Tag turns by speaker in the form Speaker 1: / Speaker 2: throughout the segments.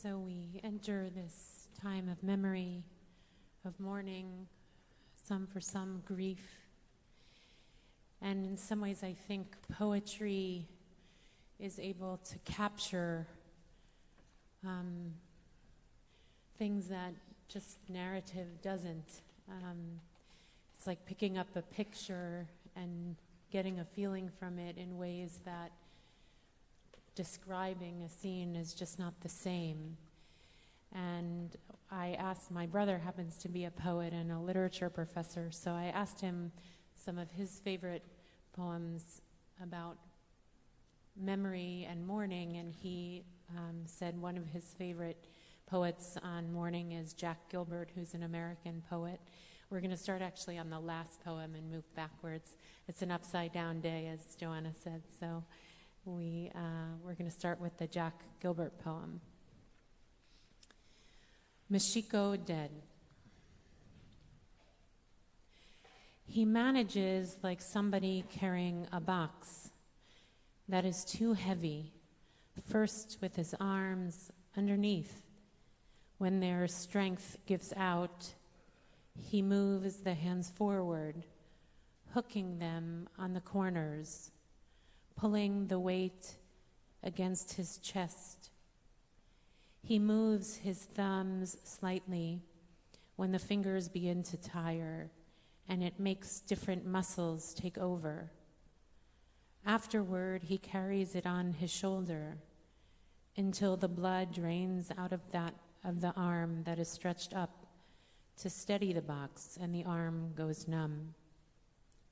Speaker 1: So we enter this time of memory, of mourning, for some grief. And in some ways I think poetry is able to capture things that just narrative doesn't. It's like picking up a picture and getting a feeling from it in ways that describing a scene is just not the same. And I asked, my brother happens to be a poet and a literature professor, so I asked him some of his favorite poems about memory and mourning, and he said one of his favorite poets on mourning is Jack Gilbert, who's an American poet. We're going to start actually on the last poem and move backwards. It's an upside-down day, as Joanna said, so we're going to start with the Jack Gilbert poem. Mashiko dead. He manages like somebody carrying a box that is too heavy, first with his arms underneath. When their strength gives out, he moves the hands forward, hooking them on the corners, pulling the weight against his chest. He moves his thumbs slightly when the fingers begin to tire, and it makes different muscles take over. Afterward, he carries it on his shoulder until the blood drains out of the arm that is stretched up to steady the box, and the arm goes numb.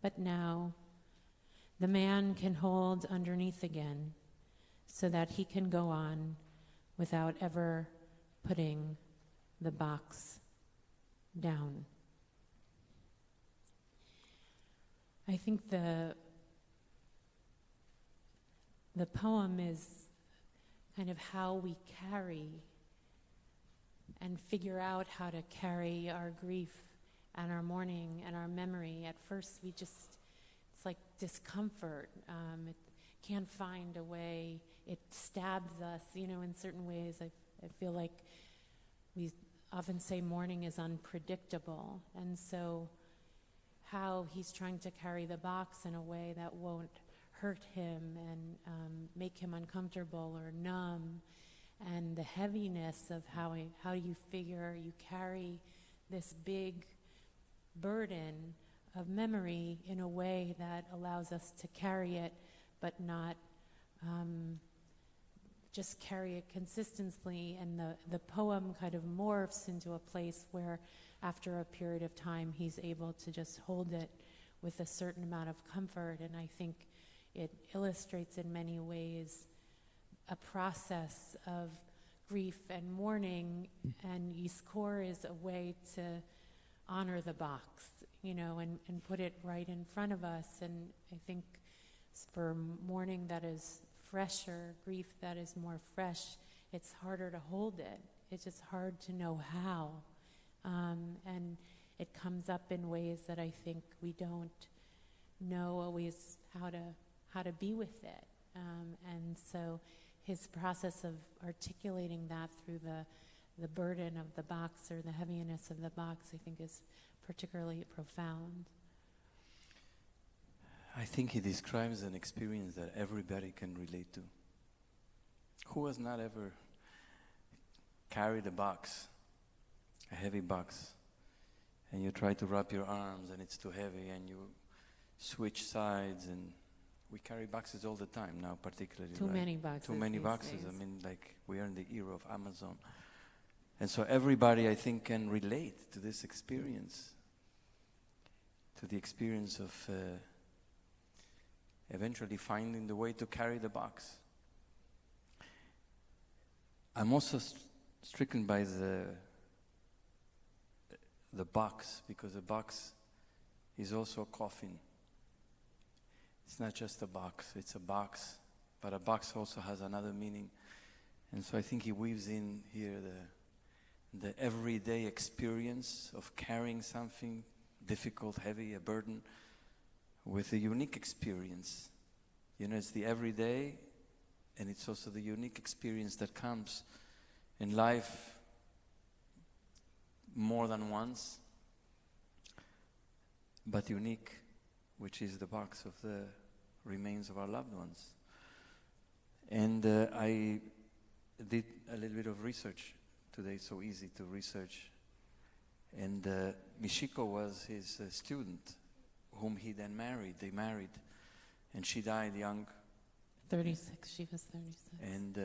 Speaker 1: But now, the man can hold underneath again so that he can go on without ever putting the box down. I think the poem is kind of how we carry and figure out how to carry our grief and our mourning and our memory. At first it's like discomfort. It can't find a way. It stabs us, in certain ways. I feel like we often say mourning is unpredictable. And so how he's trying to carry the box in a way that won't hurt him and make him uncomfortable or numb, and the heaviness of how you figure you carry this big burden of memory in a way that allows us to carry it, but not just carry it consistently. And the poem kind of morphs into a place where after a period of time he's able to just hold it with a certain amount of comfort. And I think it illustrates in many ways a process of grief and mourning, and Yizkor is a way to honor the box, and put it right in front of us. And I think for mourning that is fresher, grief that is more fresh, it's harder to hold it. It's just hard to know how. And it comes up in ways that I think we don't know always how to be with it. And so his process of articulating that through the burden of the box or the heaviness of the box, I think is particularly profound.
Speaker 2: I think he describes an experience that everybody can relate to. Who has not ever carried a box, a heavy box, and you try to wrap your arms and it's too heavy and you switch sides, and we carry boxes all the time now, particularly.
Speaker 1: Too many boxes.
Speaker 2: Too many boxes.
Speaker 1: Days.
Speaker 2: I mean, like, we are in the era of Amazon. And so everybody, I think, can relate to this experience, to the experience of eventually finding the way to carry the box. I'm also stricken by the box, because the box is also a coffin. It's not just a box, it's a box, but a box also has another meaning. And so I think he weaves in here the everyday experience of carrying something difficult, heavy, a burden, with a unique experience. It's the everyday, and it's also the unique experience that comes in life more than once, but unique, which is the box of the remains of our loved ones. And I did a little bit of research today. It's so easy to research. And Michiko was his student, whom he then married. They married, and she died young.
Speaker 1: 36, she was 36.
Speaker 2: And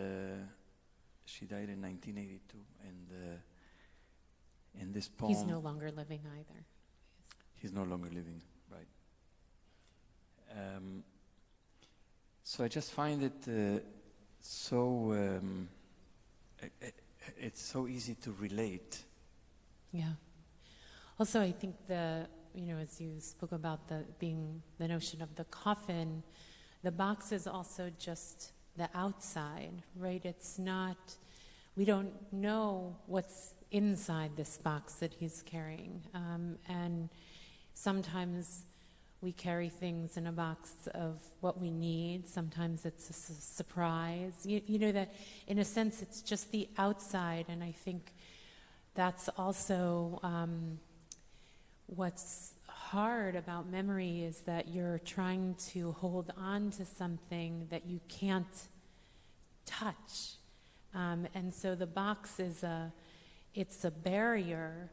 Speaker 2: she died in 1982. And this poem...
Speaker 1: He's no longer living either.
Speaker 2: He's no longer living, right. So I just find it it's so easy to relate.
Speaker 1: Yeah. Also, I think as you spoke about the notion of the coffin, the box is also just the outside, right? It's not, we don't know what's inside this box that he's carrying. And sometimes we carry things in a box of what we need. Sometimes it's a surprise. You know that, in a sense, it's just the outside. And I think that's also what's hard about memory, is that you're trying to hold on to something that you can't touch. And so the box it's a barrier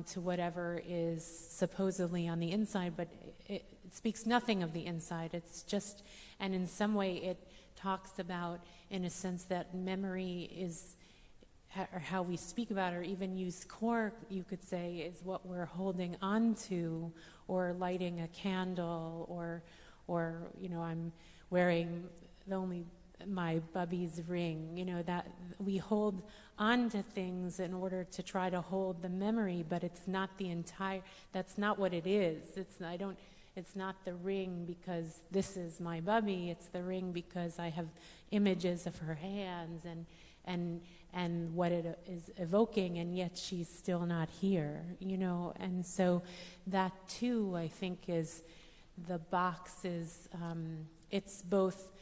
Speaker 1: to whatever is supposedly on the inside, but it speaks nothing of the inside. It's just, and in some way it talks about, in a sense, that memory is, or how we speak about it, or even Yizkor, you could say, is what we're holding on to, or lighting a candle, or I'm wearing my bubby's ring, that we hold on to things in order to try to hold the memory, but it's not that's not what it is. It's not the ring because this is my bubby, it's the ring because I have images of her hands and what it is evoking, and yet she's still not here, and so that too, I think, is the box is, it's both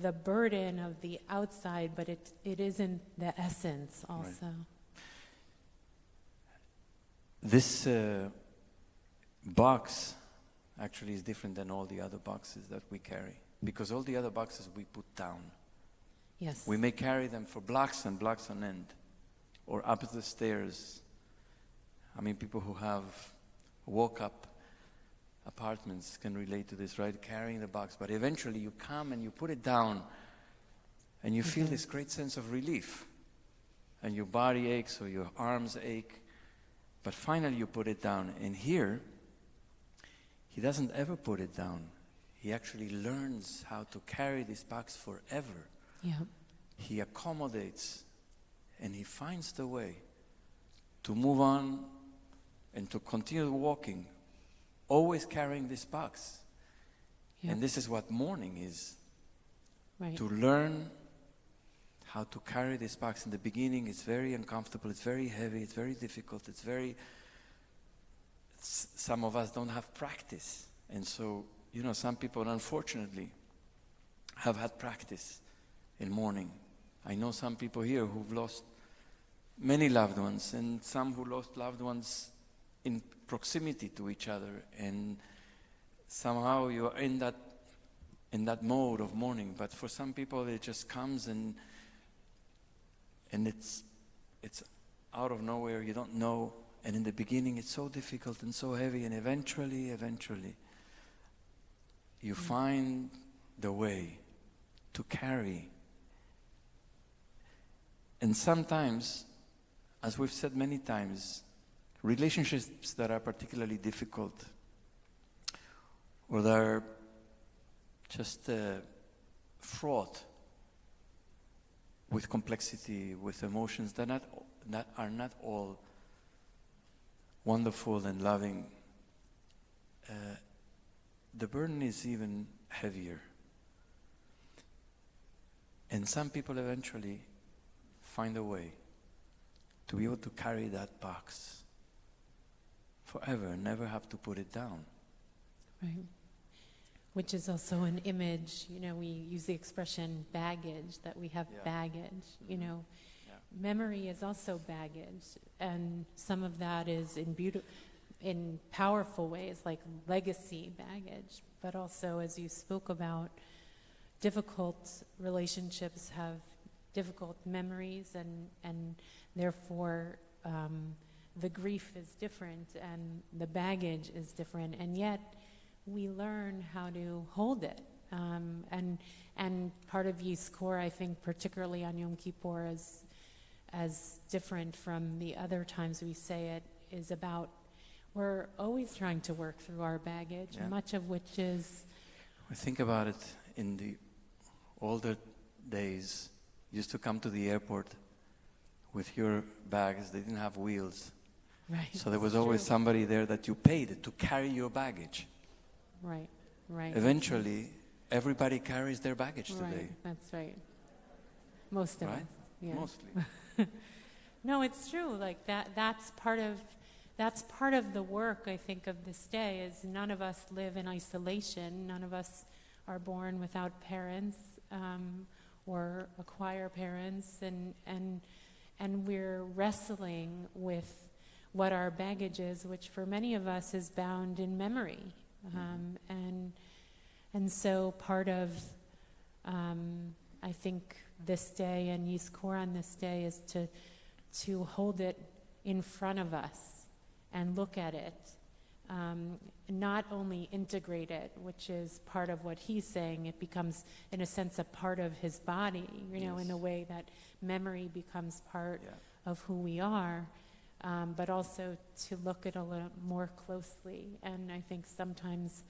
Speaker 1: the burden of the outside, but it isn't the essence also.
Speaker 2: Right. This box actually is different than all the other boxes that we carry, because all the other boxes we put down.
Speaker 1: Yes.
Speaker 2: We may carry them for blocks and blocks on end, or up the stairs. I mean, people who have walk-up apartments can relate to this, right? Carrying the box. But eventually you come and you put it down, and you feel this great sense of relief. And your body aches or your arms ache. But finally you put it down. And here, he doesn't ever put it down. He actually learns how to carry this box forever.
Speaker 1: Yeah.
Speaker 2: He accommodates, and he finds the way to move on and to continue walking, always carrying this box.
Speaker 1: Yeah.
Speaker 2: And this is what mourning is.
Speaker 1: Right.
Speaker 2: To learn how to carry this box. In the beginning, it's very uncomfortable, it's very heavy, it's very difficult, some of us don't have practice. And so, some people, unfortunately, have had practice in mourning. I know some people here who've lost many loved ones, and some who lost loved ones in proximity to each other, and somehow you are in that mode of mourning. But for some people it just comes and it's out of nowhere, you don't know, and in the beginning it's so difficult and so heavy, and eventually you find the way to carry. And sometimes, as we've said many times, relationships that are particularly difficult, or that are just fraught with complexity, with emotions that are not all wonderful and loving, the burden is even heavier. And some people eventually find a way to be able to carry that box forever, never have to put it down.
Speaker 1: Right. Which is also an image, we use the expression baggage, that we have baggage, memory is also baggage, and some of that is in powerful ways, like legacy baggage, but also, as you spoke about, difficult relationships have difficult memories, and therefore the grief is different and the baggage is different, and yet we learn how to hold it. And part of Yizkor, I think, particularly on Yom Kippur, as different from the other times we say it, is about we're always trying to work through our baggage, much of which is...
Speaker 2: I think about it, in the older days, you used to come to the airport with your bags. They didn't have wheels.
Speaker 1: Right.
Speaker 2: So there was always somebody there that you paid to carry your baggage.
Speaker 1: Right, right.
Speaker 2: Eventually, everybody carries their baggage today.
Speaker 1: Right, that's right. Most of us. Yeah.
Speaker 2: Mostly.
Speaker 1: No, it's true. Like that's part of the work, I think, of this day, is none of us live in isolation. None of us are born without parents or acquire parents, and we're wrestling with what our baggage is, which for many of us is bound in memory. And so part of, I think, this day and Yizkor on this day is to hold it in front of us and look at it, not only integrate it, which is part of what he's saying. It becomes, in a sense, a part of his body, in a way that memory becomes part of who we are, but also to look at it a little more closely. And I think sometimes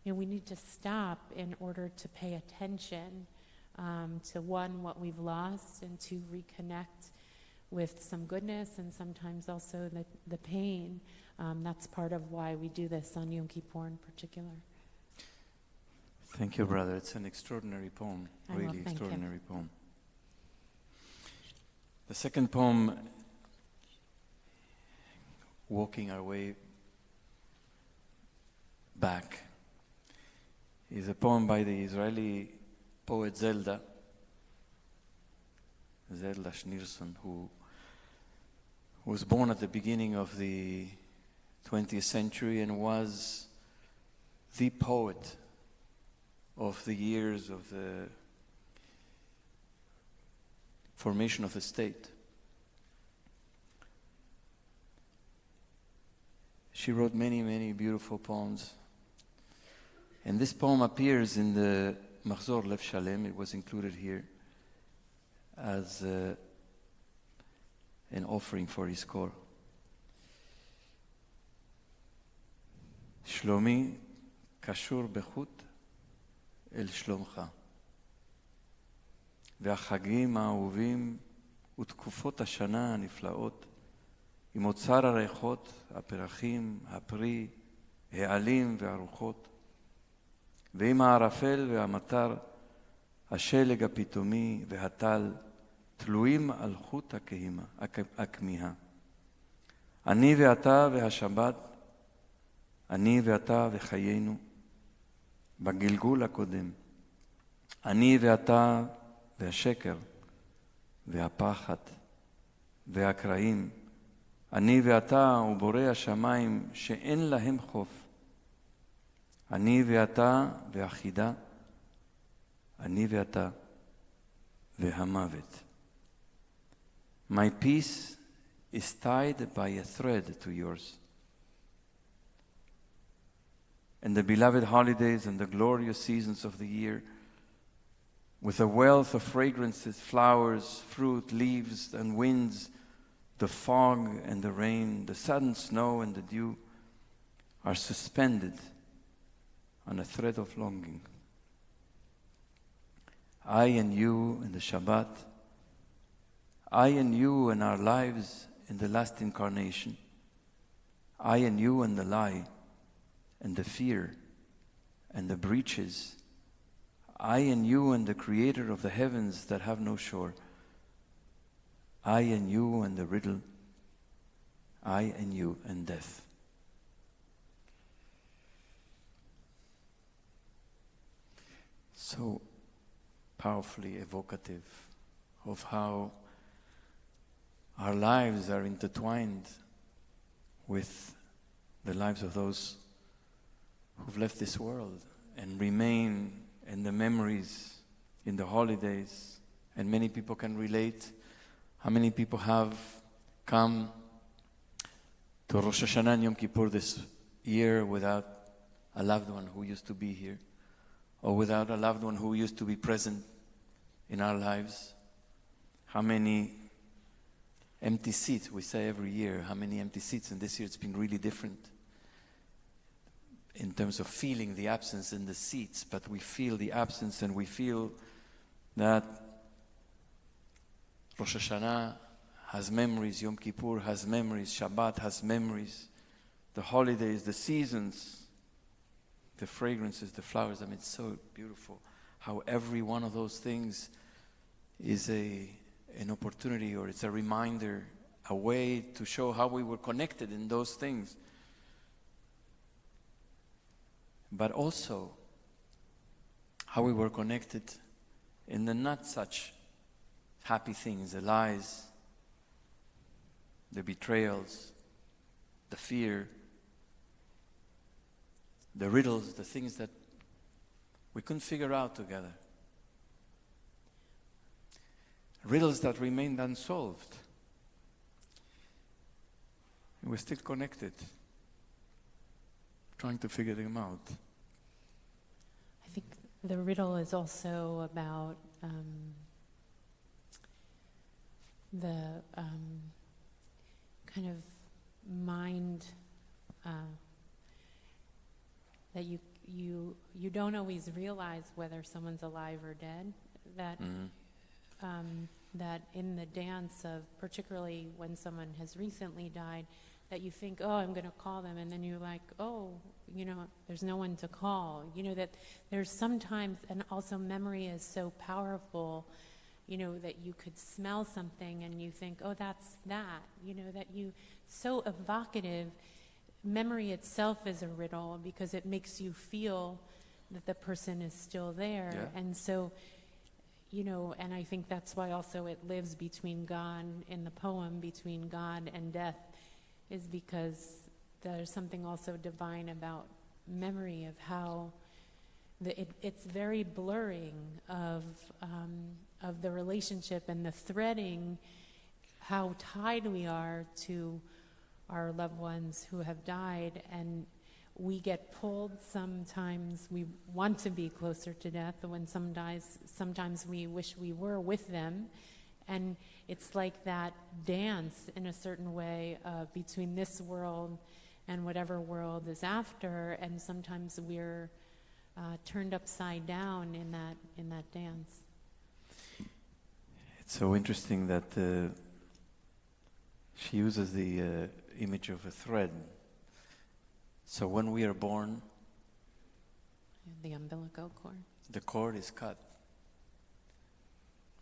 Speaker 1: we need to stop in order to pay attention to, one, what we've lost, and to reconnect with some goodness, and sometimes also the pain. That's part of why we do this on Yom Kippur in particular.
Speaker 2: Thank you, brother. It's an extraordinary poem, really extraordinary poem. The second poem, walking our way back, is a poem by the Israeli poet Zelda Schneerson, who was born at the beginning of the 20th century and was the poet of the years of the formation of the state. She wrote many, many beautiful poems. And this poem appears in the Mahzor Lev Shalem. It was included here as an offering for Yizkor. Shlomi kashur bechut el shlomcha. והחגים האהובים ותקופות השנה הנפלאות, עם אוצר הריחות, הפרחים, הפרי, העלים והרוחות, ועם הערפל והמטר, השלג הפתאומי והטל, תלויים על חוט הכמיהה. אני ואתה והשבת, אני ואתה וחיינו, בגלגול הקודם. אני ואתה והשקר, והפחד, והקרעים, אני ואתה ובורא השמיים שאין להם חוף. אני ואתה והחידה, אני ואתה והמוות. My peace is tied by a thread to yours. And the beloved holidays and the glorious seasons of the year, with a wealth of fragrances, flowers, fruit, leaves, and winds, the fog and the rain, the sudden snow and the dew, are suspended on a thread of longing. I and you in the Shabbat, I and you and our lives in the last incarnation, I and you and the lie and the fear and the breaches, I and you and the creator of the heavens that have no shore, I and you and the riddle, I and you and death. So powerfully evocative of how our lives are intertwined with the lives of those who've left this world and remain in the memories, in the holidays. And many people can relate. How many people have come to Rosh Hashanah and Yom Kippur this year without a loved one who used to be here, or without a loved one who used to be present in our lives? How many empty seats, we say every year, how many empty seats, and this year it's been really different in terms of feeling the absence in the seats, but we feel the absence, and we feel that Rosh Hashanah has memories, Yom Kippur has memories, Shabbat has memories, the holidays, the seasons, the fragrances, the flowers. I mean, it's so beautiful how every one of those things is an opportunity, or it's a reminder, a way to show how we were connected in those things. But also how we were connected in the not such happy things, the lies, the betrayals, the fear, the riddles, the things that we couldn't figure out together. Riddles that remained unsolved. And we're still connected, trying to figure them out.
Speaker 1: I think the riddle is also about the kind of mind that you don't always realize whether someone's alive or dead. That that in the dance of, particularly when someone has recently died, that you think, oh, I'm going to call them, and then you're like, oh, there's no one to call. That there's sometimes, and also memory is so powerful, that you could smell something and you think, oh, that's that, that so evocative. Memory itself is a riddle because it makes you feel that the person is still there.
Speaker 2: Yeah.
Speaker 1: And so, and I think that's why also it lives between God, in the poem, between God and death, is because there's something also divine about memory, of how it's very blurring of the relationship and the threading, how tied we are to our loved ones who have died, and we get pulled. Sometimes we want to be closer to death. When someone dies, sometimes we wish we were with them. And it's like that dance in a certain way between this world and whatever world is after, and sometimes we're turned upside down in that dance.
Speaker 2: It's so interesting that she uses the image of a thread. So when we are born,
Speaker 1: The umbilical cord.
Speaker 2: the cord is cut.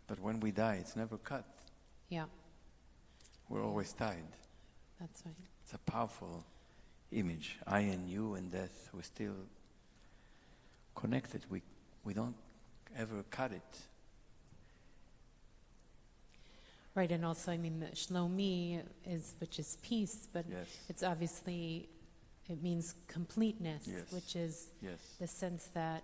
Speaker 2: But when we die, it's never cut.
Speaker 1: Yeah,
Speaker 2: We're always tied.
Speaker 1: that's right.
Speaker 2: It's a powerful image. I and you and death, we're still connected. We don't ever cut it.
Speaker 1: Right, and also, I mean, the shlomi which is peace, but
Speaker 2: Yes.
Speaker 1: it's obviously, it means completeness,
Speaker 2: Yes.
Speaker 1: which is
Speaker 2: Yes.
Speaker 1: the sense that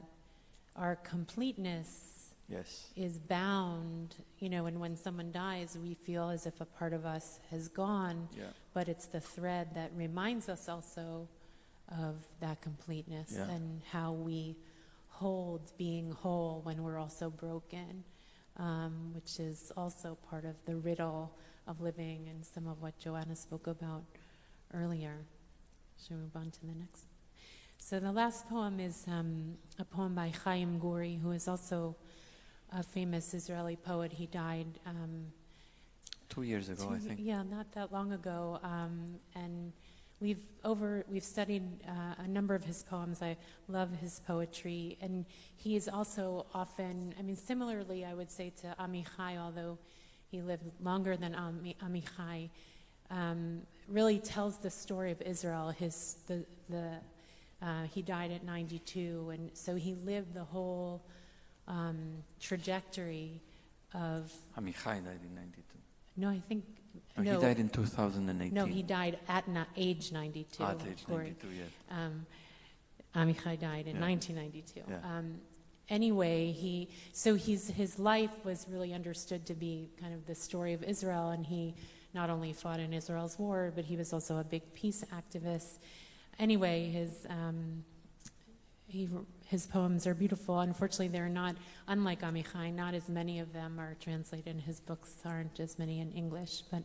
Speaker 1: our completeness
Speaker 2: Yes.
Speaker 1: is bound, and when someone dies, we feel as if a part of us has gone,
Speaker 2: Yeah.
Speaker 1: but it's the thread that reminds us also of that completeness,
Speaker 2: Yeah.
Speaker 1: and how we hold being whole when we're also broken, which is also part of the riddle of living, and some of what Joanna spoke about earlier. Should we move on to the next? So the last poem is a poem by Khayim Guri, who is also a famous Israeli poet. He died
Speaker 2: 2 years ago, I think.
Speaker 1: Yeah, not that long ago. And we've studied a number of his poems. I love his poetry, and he is also often, similarly, I would say, to Amichai, although he lived longer than Amichai, really tells the story of Israel. He died at 92, and so he lived the whole trajectory of...
Speaker 2: Amichai died in 92.
Speaker 1: No, I think...
Speaker 2: No, he died in 2018.
Speaker 1: No, he died at age 92.
Speaker 2: At age 92, yes.
Speaker 1: Amichai died in 1992.
Speaker 2: Yeah.
Speaker 1: Anyway, his life was really understood to be kind of the story of Israel, and he not only fought in Israel's war, but he was also a big peace activist. Anyway, his poems are beautiful. Unfortunately, they're not, unlike Amichai, not as many of them are translated, and his books aren't as many in English. But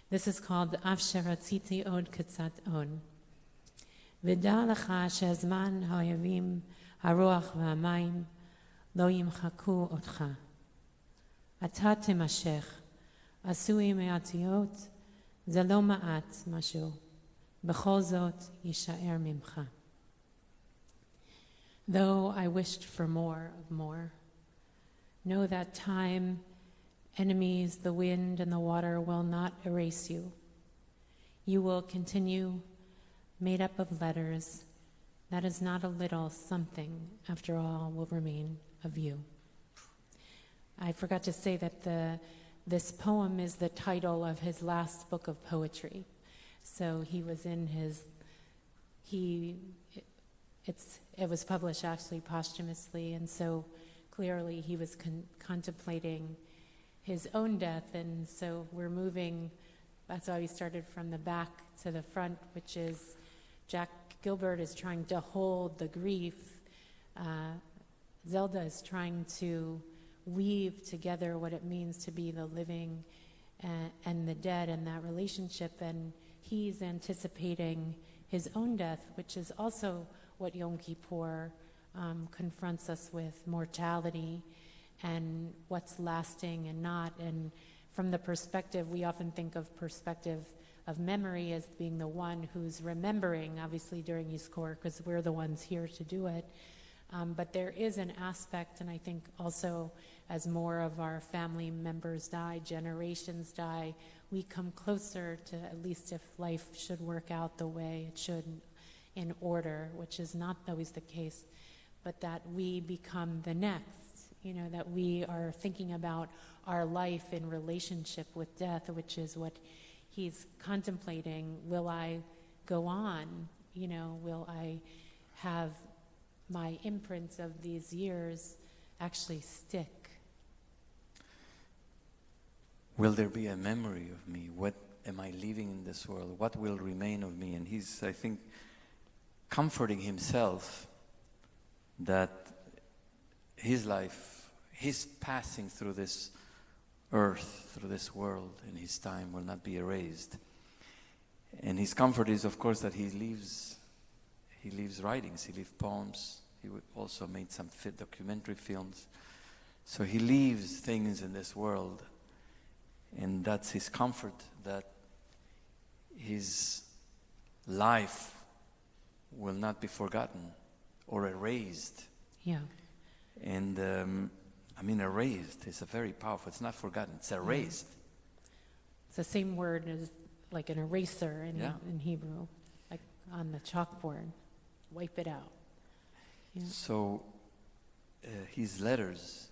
Speaker 1: this is called Av Sheratziti Od Katzat On. V'da lecha she'azman ha'yavim haruach v'hamayim lo yimchaku otcha. Ata temashech asui me'atiyot ze lo ma'at mashu. B'chol zot yisha'er mimcha. Though I wished for more of more, know that time, enemies, the wind, and the water will not erase you. You will continue, made up of letters. That is not a little something, after all, will remain of you. I forgot to say that this poem is the title of his last book of poetry. So he was in his... It was published actually posthumously, and so clearly he was contemplating his own death, and so we're moving. That's why we started from the back to the front, which is Gilbert is trying to hold the grief. Zelda is trying to weave together what it means to be the living and the dead and that relationship, and he's anticipating his own death, which is also what Yom Kippur confronts us with, mortality and what's lasting and not. And from the perspective, we often think of perspective of memory as being the one who's remembering, obviously during Yizkor, because we're the ones here to do it. But there is an aspect, and I think also as more of our family members die, generations die, we come closer to, at least if life should work out the way it should, in order, which is not always the case, but that we become the next, that we are thinking about our life in relationship with death, which is what he's contemplating. Will I go on? Will I have my imprints of these years actually stick?
Speaker 2: Will there be a memory of me? What am I leaving in this world? What will remain of me? And he's, I think, comforting himself that his life, his passing through this earth, through this world, in his time will not be erased. And his comfort is, of course, that he leaves writings, he leaves poems. He also made some documentary films. So he leaves things in this world, and that's his comfort, that his life will not be forgotten or erased.
Speaker 1: Yeah.
Speaker 2: And erased is a very powerful, it's not forgotten, it's erased.
Speaker 1: It's the same word as like an eraser in Hebrew, like on the chalkboard. Wipe it out. Yeah.
Speaker 2: So his letters,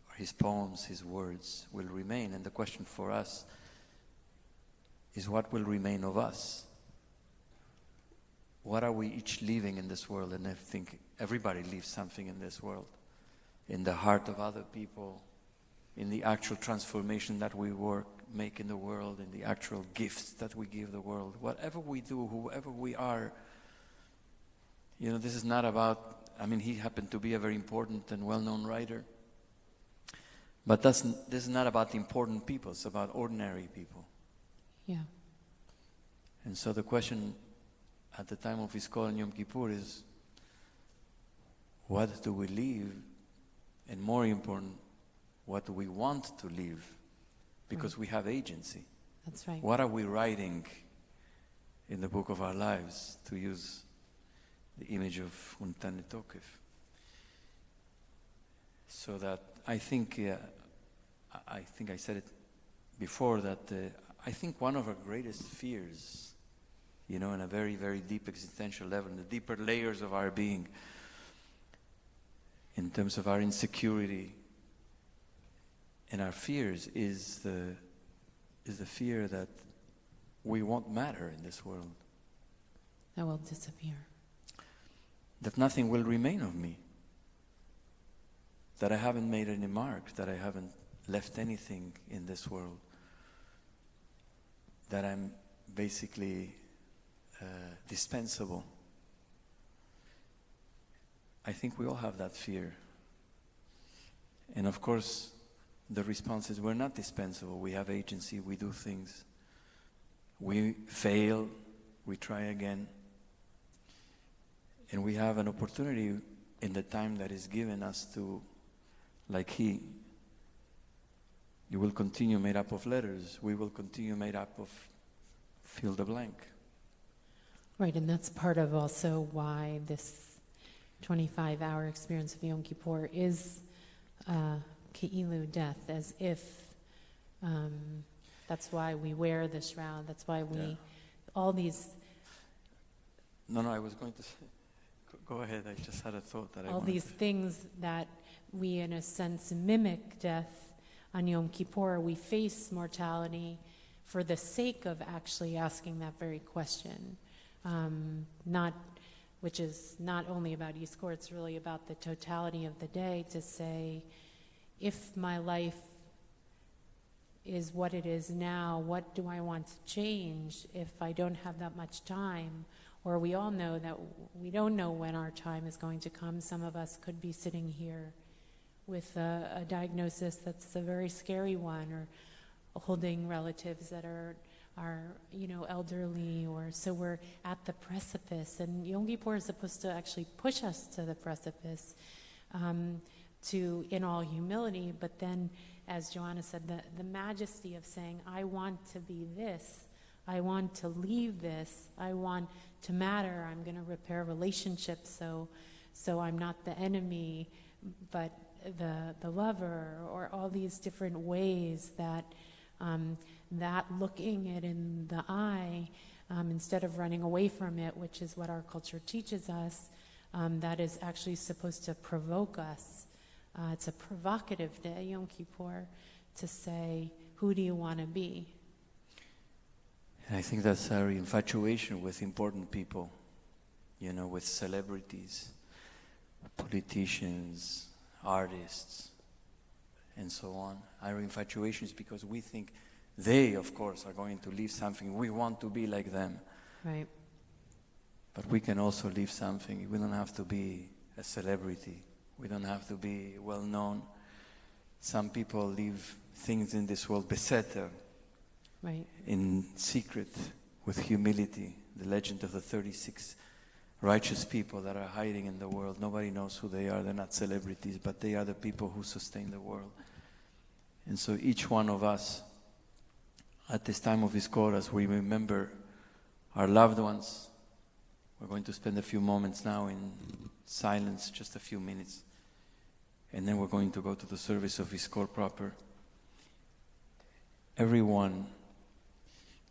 Speaker 2: or his poems, his words will remain. And the question for us is, what will remain of us? What are we each leaving in this world? And I think everybody leaves something in this world, in the heart of other people, in the actual transformation that we make in the world, in the actual gifts that we give the world. Whatever we do, whoever we are, this is not about, he happened to be a very important and well-known writer, but this is not about important people, it's about ordinary people.
Speaker 1: Yeah.
Speaker 2: And so the question at the time of Yizkor and Yom Kippur is, what do we leave? And more important, what do we want to leave? Because we have agency.
Speaker 1: That's right.
Speaker 2: What are we writing in the book of our lives, to use the image of Untan Tokef? So that I think I said it before, that I think one of our greatest fears, in a very, very deep existential level, in the deeper layers of our being, in terms of our insecurity, And our fears is the fear that we won't matter in this world.
Speaker 1: That will disappear.
Speaker 2: That nothing will remain of me. That I haven't made any mark, that I haven't left anything in this world. That I'm basically dispensable. I think we all have that fear. And of course, the response is we're not dispensable. We have agency, we do things. We fail, we try again. And we have an opportunity in the time that is given us to, like you will continue made up of letters, we will continue made up of fill the blank.
Speaker 1: Right, and that's part of also why this 25-hour experience of Yom Kippur is Ke'ilu, death, as if. That's why we wear the shroud. That's why we, all these.
Speaker 2: No, I was going to say, go ahead. I just had a thought that
Speaker 1: all these things that we, in a sense, mimic death on Yom Kippur. We face mortality for the sake of actually asking that very question. Which is not only about Yizkor, it's really about the totality of the day, to say, if my life is what it is now, what do I want to change if I don't have that much time? Or we all know that we don't know when our time is going to come. Some of us could be sitting here with a diagnosis that's a very scary one, or holding relatives that are elderly, or so we're at the precipice. And Yom Kippur is supposed to actually push us to the precipice, in all humility, but then, as Joanna said, the majesty of saying, I want to be this, I want to leave this, I want to matter, I'm going to repair relationships so I'm not the enemy, but the lover, or all these different ways that looking it in the eye, instead of running away from it, which is what our culture teaches us, that is actually supposed to provoke us. It's a provocative day, Yom Kippur, to say, who do you want to be?
Speaker 2: And I think that's our infatuation with important people, with celebrities, politicians, artists, and so on. Our infatuation is because we think they, of course, are going to leave something. We want to be like them.
Speaker 1: Right.
Speaker 2: But we can also leave something. We don't have to be a celebrity. We don't have to be well known. Some people leave things in this world beseter,
Speaker 1: right,
Speaker 2: in secret, with humility. The legend of the 36 righteous people that are hiding in the world. Nobody knows who they are. They're not celebrities, but they are the people who sustain the world. And so each one of us, at this time of Yizkor, as we remember our loved ones, we're going to spend a few moments now in silence, just a few minutes. And then we're going to go to the service of Yizkor proper. Everyone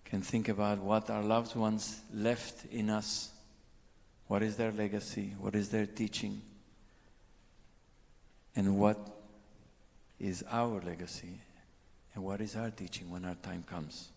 Speaker 2: can think about what our loved ones left in us. What is their legacy? What is their teaching? And what is our legacy? And what is our teaching when our time comes?